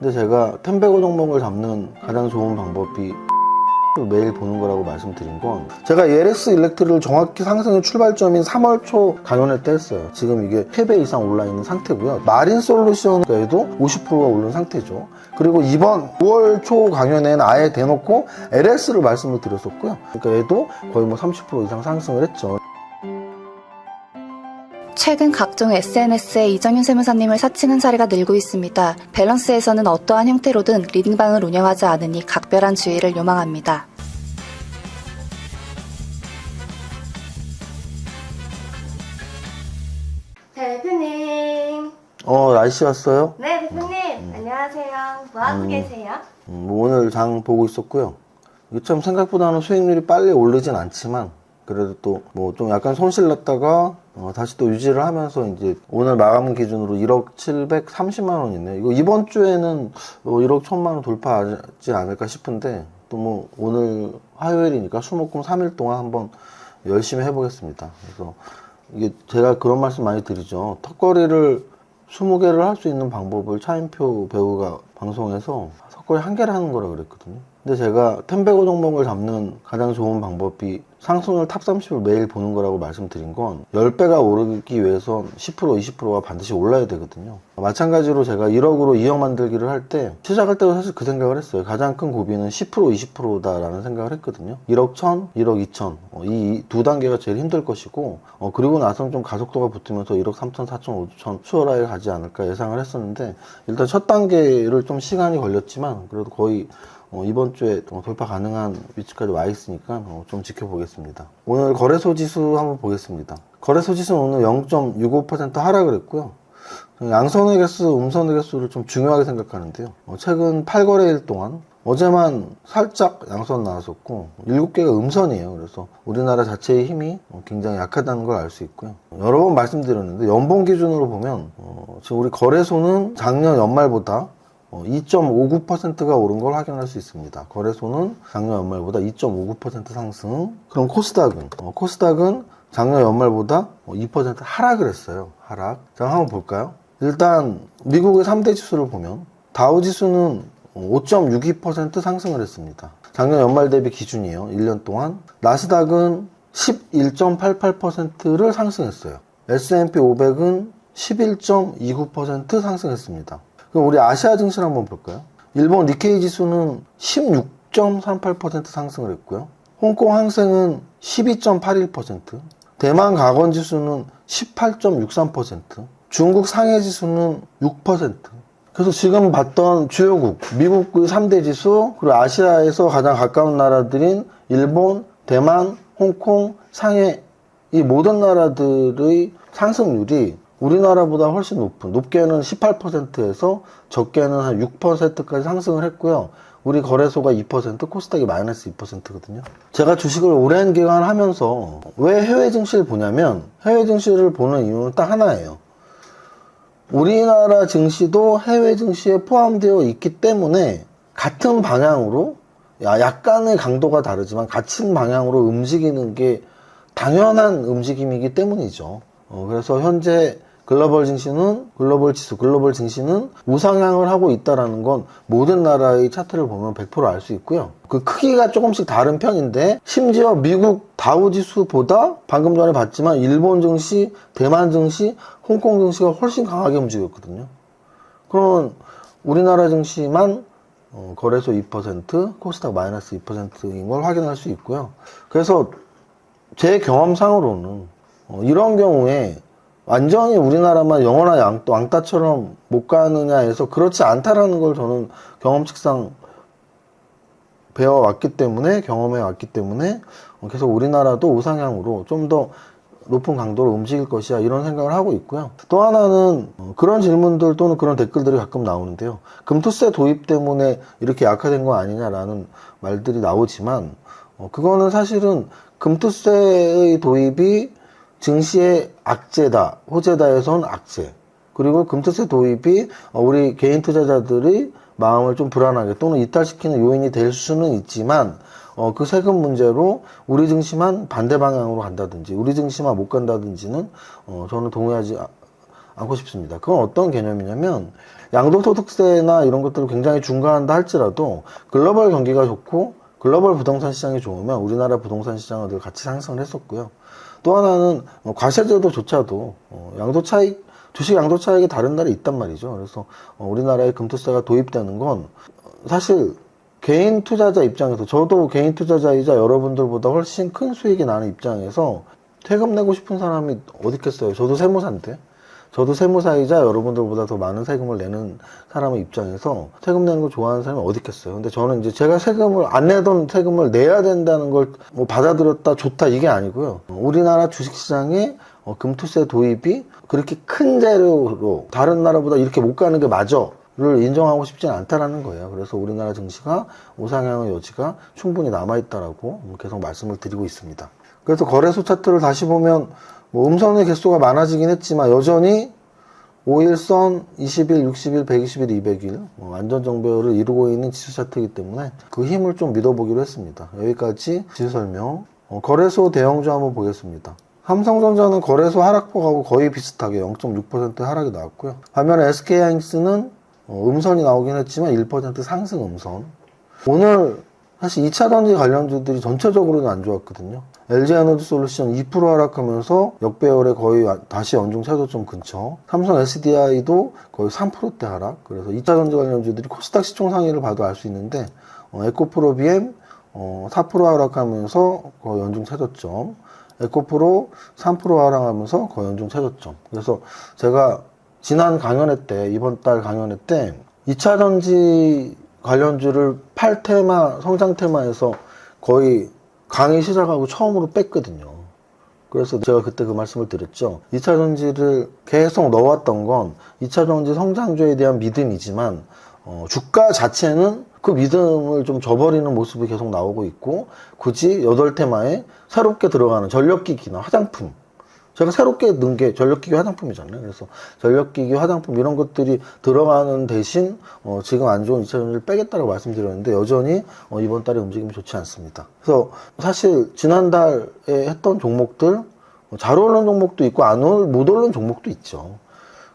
근데 제가 텐베고 종목을 잡는 가장 좋은 방법이 매일 보는 거라고 말씀드린 건, 제가 ELX 일렉트를 정확히 상승의 출발점인 3월 초 강연회 때 했어요. 지금 이게 3배 이상 올라 있는 상태고요. 마린 솔루션에도 50%가 오른 상태죠. 그리고 이번 5월 초 강연회는 아예 대놓고 LS를 말씀을 드렸었고요. 그러니까 얘도 거의 뭐 30% 이상 상승을 했죠. 최근 각종 SNS에 이정윤 세무사님을 사칭한 사례가 늘고 있습니다. 밸런스에서는 어떠한 형태로든 리딩방을 운영하지 않으니 각별한 주의를 요망합니다. 대표님. 날씨 왔어요? 네, 대표님. 안녕하세요. 뭐 하고 계세요? 오늘 장 보고 있었고요. 이게 참 생각보다는 수익률이 빨리 오르진 않지만, 그래도 또 뭐 좀 약간 손실 났다가 다시 또 유지를 하면서 이제 오늘 마감 기준으로 1억 730만 원 있네요. 이거 이번 주에는 1억 1000만 원 돌파하지 않을까 싶은데, 또 뭐 오늘 화요일이니까 수목금 3일 동안 한번 열심히 해보겠습니다. 그래서 이게 제가 그런 말씀 많이 드리죠. 턱걸이를 20개를 할 수 있는 방법을 차인표 배우가 방송에서 턱걸이 1개를 하는 거라 그랬거든요. 근데 제가 텐베고 종목을 잡는 가장 좋은 방법이 상승률 탑 30을 매일 보는 거라고 말씀드린 건, 10배가 오르기 위해선 10% 20%가 반드시 올라야 되거든요. 마찬가지로 제가 1억으로 2억 만들기를 할 때, 시작할 때도 사실 그 생각을 했어요. 가장 큰 고비는 10% 20%다라는 생각을 했거든요. 1억 1000, 1억 2000 이 두 단계가 제일 힘들 것이고, 그리고 나서는 좀 가속도가 붙으면서 1억 3000, 4000, 5000 수월하게 가지 않을까 예상을 했었는데, 일단 첫 단계를 좀 시간이 걸렸지만 그래도 거의 이번 주에 돌파 가능한 위치까지 와 있으니까 좀 지켜보겠습니다. 오늘 거래소 지수 한번 보겠습니다. 거래소 지수는 오늘 0.65% 하락을 했고요. 양선의 개수, 음선의 개수를 좀 중요하게 생각하는데요. 최근 8거래일 동안 어제만 살짝 양선 나왔었고 7개가 음선이에요. 그래서 우리나라 자체의 힘이 굉장히 약하다는 걸 알 수 있고요. 여러 번 말씀드렸는데 연봉 기준으로 보면 지금 우리 거래소는 작년 연말보다 2.59%가 오른 걸 확인할 수 있습니다. 거래소는 작년 연말보다 2.59% 상승. 그럼 코스닥은 작년 연말보다 2% 하락을 했어요. 하락. 자, 한번 볼까요? 일단 미국의 3대 지수를 보면 다우 지수는 5.62% 상승을 했습니다. 작년 연말 대비 기준이에요. 1년 동안. 나스닥은 11.88%를 상승했어요. S&P 500은 11.29% 상승했습니다. 그럼 우리 아시아 증시 한번 볼까요? 일본 니케이 지수는 16.38% 상승을 했고요. 홍콩 항생은 12.81%, 대만 가건 지수는 18.63%, 중국 상해 지수는 6%. 그래서 지금 봤던 주요국, 미국의 3대 지수, 그리고 아시아에서 가장 가까운 나라들인 일본, 대만, 홍콩, 상해, 이 모든 나라들의 상승률이 우리나라보다 훨씬 높게는 18%에서 적게는 한 6%까지 상승을 했고요. 우리 거래소가 2%, 코스닥이 마이너스 2%거든요. 제가 주식을 오랜 기간 하면서 왜 해외 증시를 보냐면, 해외 증시를 보는 이유는 딱 하나예요. 우리나라 증시도 해외 증시에 포함되어 있기 때문에 같은 방향으로, 약간의 강도가 다르지만 같은 방향으로 움직이는 게 당연한 움직임이기 때문이죠. 그래서 현재 글로벌 증시는 우상향을 하고 있다는 건 모든 나라의 차트를 보면 100% 알 수 있고요. 그 크기가 조금씩 다른 편인데, 심지어 미국 다우 지수보다 방금 전에 봤지만 일본 증시, 대만 증시, 홍콩 증시가 훨씬 강하게 움직였거든요. 그러면 우리나라 증시만 거래소 2%, 코스닥 마이너스 2%인 걸 확인할 수 있고요. 그래서 제 경험상으로는 이런 경우에 완전히 우리나라만 영원한 왕따처럼 못 가느냐 해서 그렇지 않다라는 걸 저는 경험칙상 배워왔기 때문에, 경험해왔기 때문에 계속 우리나라도 우상향으로 좀 더 높은 강도로 움직일 것이야, 이런 생각을 하고 있고요. 또 하나는 그런 질문들 또는 그런 댓글들이 가끔 나오는데요. 금투세 도입 때문에 이렇게 약화된 거 아니냐라는 말들이 나오지만, 그거는 사실은 금투세의 도입이 증시의 악재다, 호재다에선 악재, 그리고 금투세 도입이 우리 개인 투자자들의 마음을 좀 불안하게 또는 이탈시키는 요인이 될 수는 있지만, 그 세금 문제로 우리 증시만 반대 방향으로 간다든지 우리 증시만 못 간다든지는 저는 동의하지 않고 싶습니다. 그건 어떤 개념이냐면 양도소득세나 이런 것들을 굉장히 중과한다 할지라도 글로벌 경기가 좋고 글로벌 부동산 시장이 좋으면 우리나라 부동산 시장은 늘 같이 상승을 했었고요. 또 하나는 과세제도조차도 양도 차익, 주식 양도 차익이 다른 나라에 있단 말이죠. 그래서 우리나라에 금투세가 도입되는 건 사실 개인 투자자 입장에서, 저도 개인 투자자이자 여러분들보다 훨씬 큰 수익이 나는 입장에서 세금 내고 싶은 사람이 어디 있겠어요. 저도 세무사인데, 저도 세무사이자 여러분들보다 더 많은 세금을 내는 사람의 입장에서 세금 내는 거 좋아하는 사람이 어디 있겠어요. 근데 저는 이제 제가 세금을 안 내던 세금을 내야 된다는 걸 뭐 받아들였다 좋다 이게 아니고요. 우리나라 주식시장에 금투세 도입이 그렇게 큰 재료로 다른 나라보다 이렇게 못 가는 게 맞아를 인정하고 싶지는 않다라는 거예요. 그래서 우리나라 증시가 우상향의 여지가 충분히 남아있다라고 계속 말씀을 드리고 있습니다. 그래서 거래소 차트를 다시 보면 뭐 음선의 개수가 많아지긴 했지만 여전히 5일선, 20일, 60일, 120일, 200일 안전정배열을 이루고 있는 지수 차트이기 때문에 그 힘을 좀 믿어보기로 했습니다. 여기까지 지수 설명. 거래소 대형주 한번 보겠습니다. 삼성전자는 거래소 하락폭하고 거의 비슷하게 0.6% 하락이 나왔고요. 반면에 SK하이닉스는 음선이 나오긴 했지만 1% 상승 음선. 오늘 사실 2차전지 관련주들이 전체적으로는 안 좋았거든요. LG에너지솔루션 2% 하락하면서 역배열에 거의 다시 연중 최저점 근처. 삼성 SDI도 거의 3%대 하락. 그래서 2차전지 관련주들이 코스닥 시총 상위를 봐도 알 수 있는데 에코프로 BM 4% 하락하면서 거의 연중 최저점. 에코프로 3% 하락하면서 거의 연중 최저점. 그래서 제가 지난 강연회 때, 이번 달 강연회 때 2차전지 관련주를 8테마, 성장 테마에서 거의 강의 시작하고 처음으로 뺐거든요. 그래서 제가 그때 그 말씀을 드렸죠. 2차전지를 계속 넣어왔던 건 2차전지 성장주에 대한 믿음이지만 주가 자체는 그 믿음을 좀 저버리는 모습이 계속 나오고 있고, 굳이 8테마에 새롭게 들어가는 전력기기나 화장품, 제가 새롭게 넣은 게 전력기기 화장품이잖아요. 그래서 전력기기 화장품 이런 것들이 들어가는 대신 지금 안 좋은 2차전지를 빼겠다고 말씀드렸는데 여전히 이번 달에 움직임이 좋지 않습니다. 그래서 사실 지난달에 했던 종목들 잘 오르는 종목도 있고 못 오르는 종목도 있죠.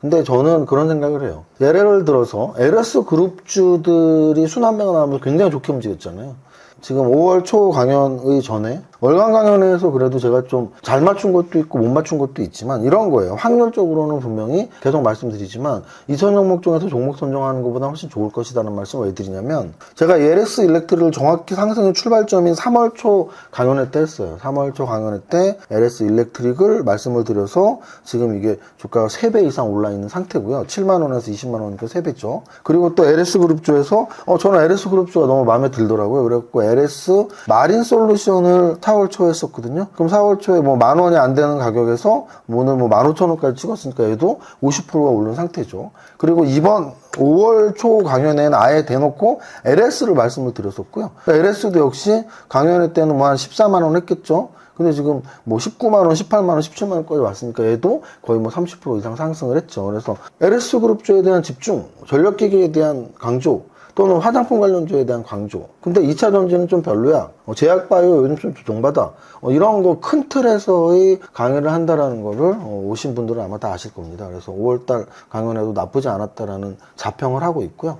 근데 저는 그런 생각을 해요. 예를 들어서 LS 그룹주들이 순환매가 나오면서 굉장히 좋게 움직였잖아요. 지금 5월 초 강연의 전에 월간 강연에서 그래도 제가 좀 잘 맞춘 것도 있고 못 맞춘 것도 있지만 이런 거예요. 확률적으로는 분명히 계속 말씀드리지만 2천 종목 중에서 종목 선정하는 것보다 훨씬 좋을 것이라는 말씀을 왜 드리냐면, 제가 LS 일렉트를 정확히 상승의 출발점인 3월 초 강연회 때 했어요. 3월 초 강연회 때 LS 일렉트릭을 말씀을 드려서 지금 이게 주가가 3배 이상 올라 있는 상태고요. 7만 원에서 20만 원이니까 3배죠. 그리고 또 LS 그룹주에서 저는 LS 그룹주가 너무 마음에 들더라고요. 그래갖고 LS 마린 솔루션을 4월 초에 했었거든요. 그럼 4월 초에 뭐 10,000원이 안 되는 가격에서 오늘 뭐 15,000원까지 찍었으니까 얘도 50%가 오른 상태죠. 그리고 이번 5월 초 강연에는 아예 대놓고 LS를 말씀을 드렸었고요. LS도 역시 강연회 때는 뭐 한 14만 원 했겠죠. 근데 지금 뭐 19만 원, 18만 원, 17만 원까지 왔으니까 얘도 거의 뭐 30% 이상 상승을 했죠. 그래서 LS 그룹주에 대한 집중, 전력기기에 대한 강조, 또는 화장품 관련주에 대한 강조. 근데 2차 전지는 좀 별로야. 제약바이오 요즘 좀 조정받아. 이런 거 큰 틀에서의 강의를 한다라는 거를 오신 분들은 아마 다 아실 겁니다. 그래서 5월달 강연에도 나쁘지 않았다라는 자평을 하고 있고요.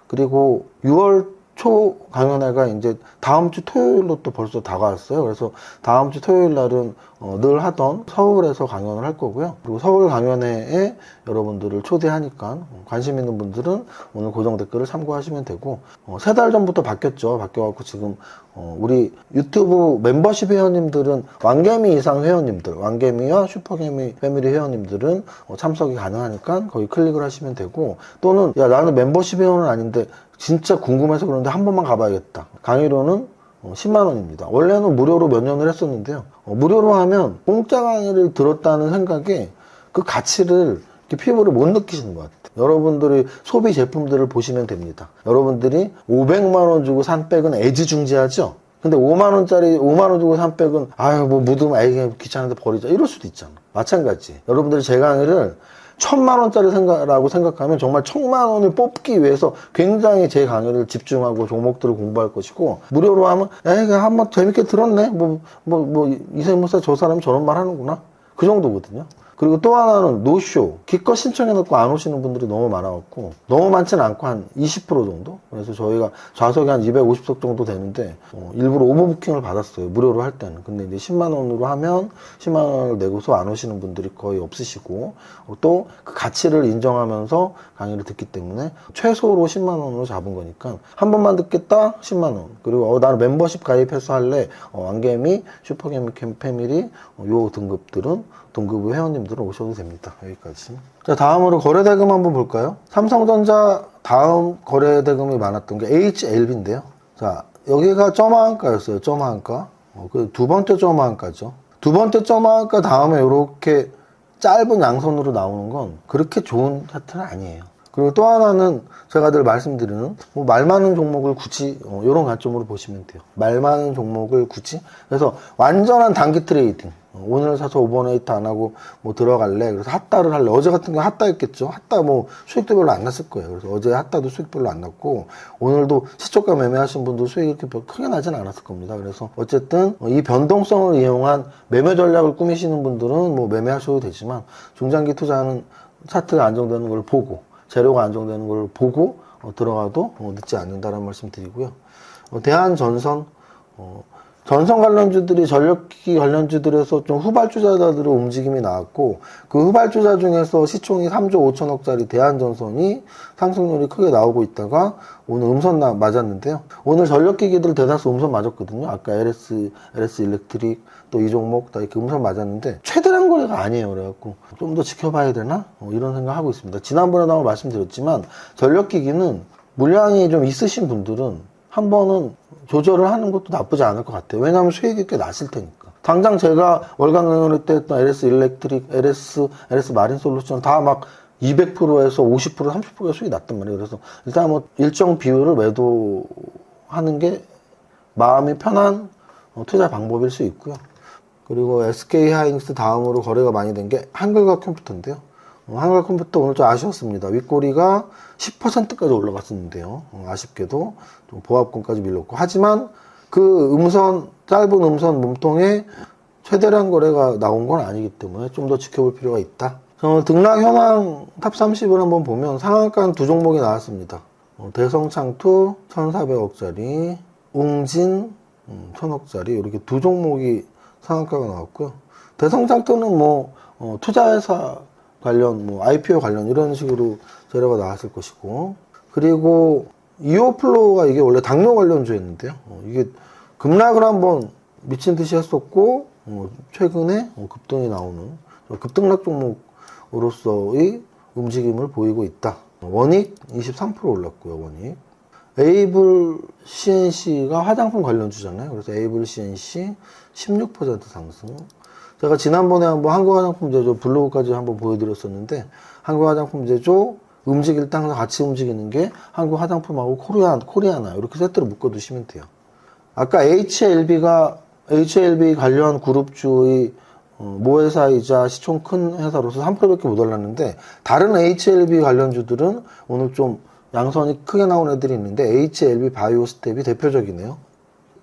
그리고 6월 초 강연회가 이제 다음 주 토요일로 또 벌써 다가왔어요. 그래서 다음 주 토요일 날은 늘 하던 서울에서 강연을 할 거고요. 그리고 서울 강연회에 여러분들을 초대하니까 관심 있는 분들은 오늘 고정 댓글을 참고하시면 되고, 3달 전부터 바뀌었죠. 바뀌어갖고 지금 우리 유튜브 멤버십 회원님들은 왕개미 이상 회원님들, 왕개미와 슈퍼개미 패밀리 회원님들은 참석이 가능하니까 거기 클릭을 하시면 되고, 또는 야 나는 멤버십 회원은 아닌데 진짜 궁금해서 그런데 한 번만 가봐야겠다. 강의료는 10만 원입니다. 원래는 무료로 몇 년을 했었는데요. 무료로 하면 공짜 강의를 들었다는 생각에 그 가치를 이렇게 피부를 못 느끼시는 것 같아요. 여러분들이 소비 제품들을 보시면 됩니다. 여러분들이 500만 원 주고 산 백은 애지중지하죠. 근데 5만 원 주고 산 백은 아유 뭐 묻으면 아이 귀찮은데 버리자 이럴 수도 있잖아. 마찬가지. 여러분들이 제 강의를 1,000만 원짜리 라고 생각하면 정말 1,000만 원을 뽑기 위해서 굉장히 제 강의를 집중하고 종목들을 공부할 것이고, 무료로 하면 에이 한번 재밌게 들었네. 이세무사 저 사람이 저런 말 하는구나. 그 정도거든요. 그리고 또 하나는 노쇼. 기껏 신청해놓고 안 오시는 분들이 너무 많아갖고, 너무 많지는 않고 한 20% 정도? 그래서 저희가 좌석이 한 250석 정도 되는데, 일부러 오버부킹을 받았어요. 무료로 할 때는. 근데 이제 10만원으로 하면 10만원을 내고서 안 오시는 분들이 거의 없으시고, 또 그 가치를 인정하면서 강의를 듣기 때문에 최소로 10만원으로 잡은 거니까, 한 번만 듣겠다? 10만원. 그리고 나는 멤버십 가입해서 할래? 안개미, 슈퍼개미 패밀리, 요 등급 회원님들은 오셔도 됩니다. 여기까지. 자, 다음으로 거래대금 한번 볼까요? 삼성전자 다음 거래대금이 많았던 게 HLB인데요. 자, 여기가 점화한가였어요. 점화한가. 그 두 번째 점화한가죠. 두 번째 점화한가 다음에 이렇게 짧은 양선으로 나오는 건 그렇게 좋은 차트는 아니에요. 그리고 또 하나는 제가 늘 말씀드리는 말 많은 종목을 굳이 이런 관점으로 보시면 돼요. 말 많은 종목을 굳이. 그래서 완전한 단기 트레이딩. 오늘 사서 오버네이트 안 하고 들어갈래. 그래서 핫다를 할래. 어제 같은 거 핫다였겠죠. 핫다 수익도 별로 안 났을 거예요. 그래서 어제 핫다도 수익 별로 안 났고, 오늘도 시초가 매매하신 분도 수익이 이렇게 크게 나진 않았을 겁니다. 그래서 어쨌든 이 변동성을 이용한 매매 전략을 꾸미시는 분들은 매매하셔도 되지만, 중장기 투자하는 차트가 안정되는 걸 보고, 재료가 안정되는 걸 보고 들어가도 늦지 않는다는 말씀 드리고요. 대한전선, 전선 관련주들이 전력기기 관련주들에서 좀 후발주자들의 움직임이 나왔고, 그 후발주자 중에서 시총이 3조 5천억짜리 대한전선이 상승률이 크게 나오고 있다가 오늘 음선 맞았는데요. 오늘 전력기기들 대다수 음선 맞았거든요. 아까 LS 일렉트릭 또 이 종목 다 이렇게 음선 맞았는데 최대량 거래가 아니에요. 그래갖고 좀 더 지켜봐야 되나? 이런 생각하고 있습니다. 지난번에도 한번 말씀드렸지만 전력기기는 물량이 좀 있으신 분들은 한 번은 조절을 하는 것도 나쁘지 않을 것 같아요. 왜냐하면 수익이 꽤 났을 테니까. 당장 제가 월간 강연회 때 했던 LS 일렉트릭, LS 마린 솔루션 다 막 200%에서 50%, 30%가 수익이 났단 말이에요. 그래서 일단 일정 비율을 매도하는 게 마음이 편한 투자 방법일 수 있고요. 그리고 SK 하이닉스 다음으로 거래가 많이 된 게 한글과 컴퓨터인데요. 한글 컴퓨터 오늘 좀 아쉬웠습니다. 윗꼬리가 10%까지 올라갔었는데요. 아쉽게도 좀 보합권까지 밀렸고. 하지만 그 짧은 음선 몸통에 최대량 거래가 나온 건 아니기 때문에 좀 더 지켜볼 필요가 있다. 등락 현황 탑 30을 한번 보면 상한가는 두 종목이 나왔습니다. 대성창투 1,400억짜리, 웅진 1,000억짜리 이렇게 두 종목이 상한가가 나왔고요. 대성창투는 투자회사 관련, IPO 관련 이런 식으로 재료가 나왔을 것이고, 그리고 이오플로우가 이게 원래 당뇨 관련주였는데요. 이게 급락을 한번 미친 듯이 했었고, 최근에 급등이 나오는 급등락 종목으로서의 움직임을 보이고 있다. 원익 23% 올랐고요. 원익. 에이블 CNC가 화장품 관련주잖아요. 그래서 에이블 CNC 16% 상승. 제가 지난번에 한번 한국화장품제조 블로그까지 한번 보여드렸었는데, 한국화장품제조 움직일 때 항상 같이 움직이는 게 한국화장품하고 코리아나 이렇게 세트로 묶어두시면 돼요. 아까 HLB 관련 그룹주의 모회사이자 시총 큰 회사로서 3%밖에 못 올랐는데, 다른 HLB 관련주들은 오늘 좀 양선이 크게 나온 애들이 있는데 HLB 바이오스텝이 대표적이네요.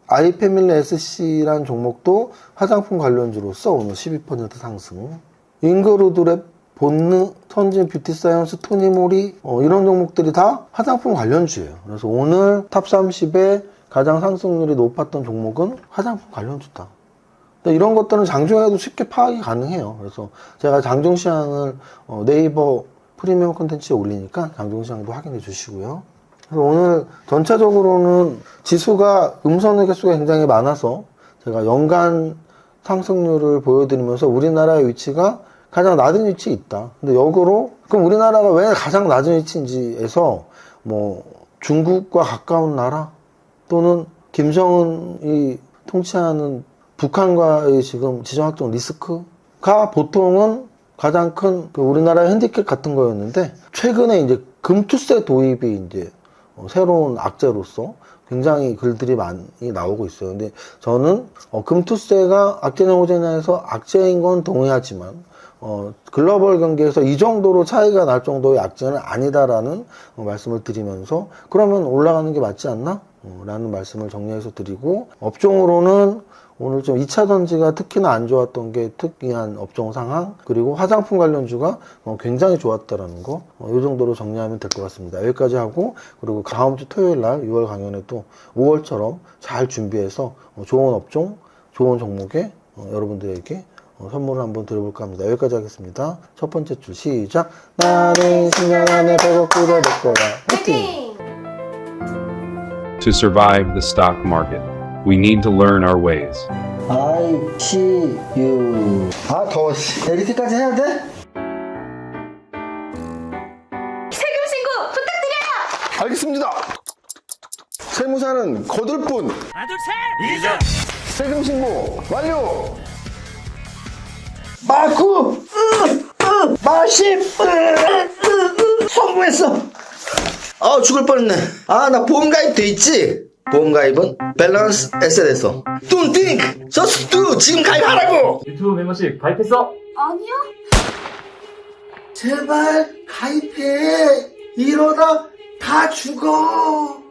아이패밀리 SC라는 종목도 화장품 관련주로서 오늘 12% 상승. 잉그루드랩, 본느, 선진 뷰티사이언스, 토니모리 이런 종목들이 다 화장품 관련주예요. 그래서 오늘 탑 30에 가장 상승률이 높았던 종목은 화장품 관련주다. 근데 이런 것들은 장중에도 쉽게 파악이 가능해요. 그래서 제가 장중 시황을 네이버 프리미엄 콘텐츠에 올리니까 장중 시황도 확인해 주시고요. 그래서 오늘 전체적으로는 지수가 음선의 개수가 굉장히 많아서 제가 연간 상승률을 보여드리면서 우리나라의 위치가 가장 낮은 위치에 있다. 근데 역으로 그럼 우리나라가 왜 가장 낮은 위치인지에서 중국과 가까운 나라 또는 김정은이 통치하는 북한과의 지금 지정학적 리스크가 보통은 가장 큰 우리나라의 핸디캡 같은 거였는데, 최근에 이제 금투세 도입이 이제 새로운 악재로서 굉장히 글들이 많이 나오고 있어요. 근데 저는 금투세가 악재냐 호재냐에서 악재인 건 동의하지만 글로벌 경기에서 이 정도로 차이가 날 정도의 악재는 아니다라는 말씀을 드리면서, 그러면 올라가는 게 맞지 않나? 라는 말씀을 정리해서 드리고, 업종으로는 오늘 좀 2차 전지가 특히나 안 좋았던 게 특이한 업종 상황, 그리고 화장품 관련주가 굉장히 좋았다라는 거, 이 정도로 정리하면 될 것 같습니다. 여기까지 하고, 그리고 다음 주 토요일 날 6월 강연에도 5월처럼 잘 준비해서 좋은 업종, 좋은 종목에 여러분들에게 선물을 한번 드려볼까 합니다. 여기까지 하겠습니다. 첫 번째 줄 시작. 나는 10년 안에 100억 불을 될 거야. 화이팅! 화이팅! To survive the stock market, we need to learn our ways. I see you. 아, 더워. 이렇게까지 해야 돼? 세금 신고 부탁드려요! 알겠습니다. 세무사는 거들 뿐. 하나 둘 셋! 세금 신고 완료. 마구 마십 성공했어. 아, 죽을 뻔했네. 아, 나 보험가입 돼 있지? 보험가입은 밸런스 에셋에서. Don't think, just do. 지금 가입하라고. 유튜브 멤버십 가입했어? 아니요? 제발 가입해. 이러다 다 죽어.